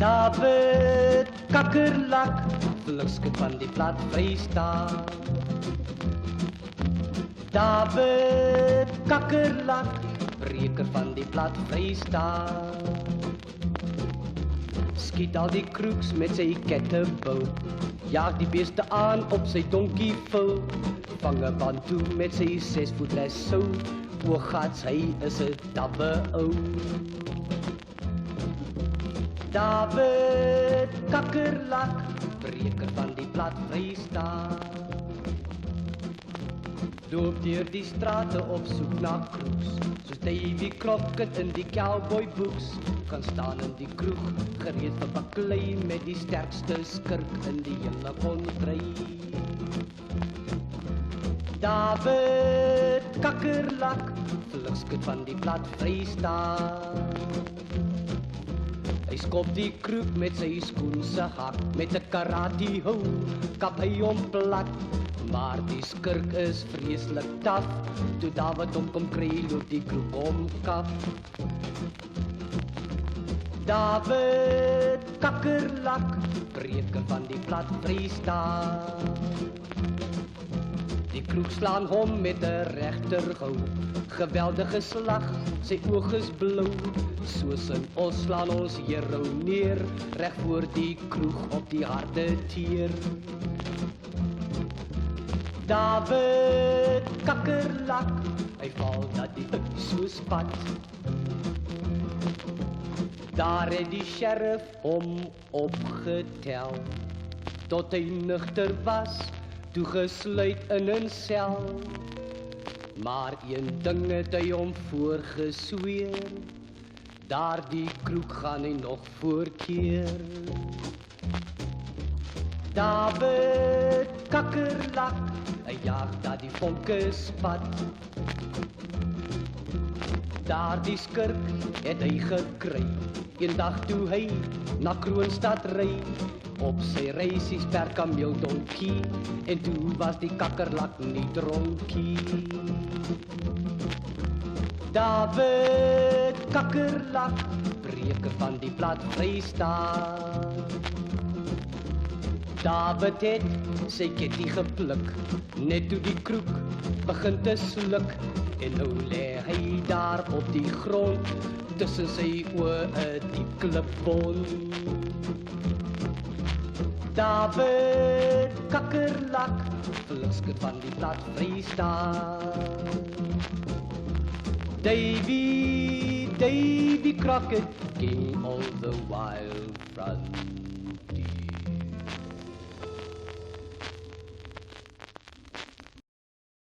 David Kakkerlak, vlugskip van die plat Vrystaat. David Kakkerlak, breker van die plat Vrystaat. Skiet al die kroeks met sy kettebou, jaag die beeste aan op sy donkie vul. Vang 'n band toe met sy 6 voet lasso, oogats hy is 'n tabbe ou. David Kakkerlak, breker van die plat Vrystaat. Loop deur die strate op soek na kroeks, soos Davy Crockett in die cowboy books. Kan staan in die kroeg, gereed vir baklei, met die sterkste skurk in die hele kontry. David Kakkerlak, vlugskip van die plat Vrystaat. Hy skop die kroeg met sy skoen se hak, met 'n karate hou, kap hy hom plat. Maar die skurk is vreeslik taaf, toe David hom kom kry, loop die kroeg om kaf. David Kakkerlak, breker van die plat Vrystaat. Die kroeg slaan hom met 'n regterhou, geweldige slag, sy oog is blou. Soos in ons slaan ons hero neer, reg voor die kroeg op die harde teer. David Kakkerlak, hy val dat die so spat. Daar het die sheriff hom opgetel, tot hy nugter was, toegesluit in 'n sel. Maar een ding het hy hom voorgesweer, daardie kroeg gaan hy nog voorkeer. David Kakkerlak, hy jaag dat die vonke spat. Daardie skurk het hy gekry, eendag toe hy na Kroonstad ry, op sy reisies per kameeldonkie, en toe was die Kakkerlak nie dronkie. David Kakkerlak, breker van die plat Vrystaat. David het sy ketty gepluk, net toe die kroeg begin te sluk, en nou lê hy daar op die grond, tussen sy oë 'n diep klipbond. David Kakkerlak, vlugskip van die plat Vrystaat. Davy Crockett, king of the wild frontier.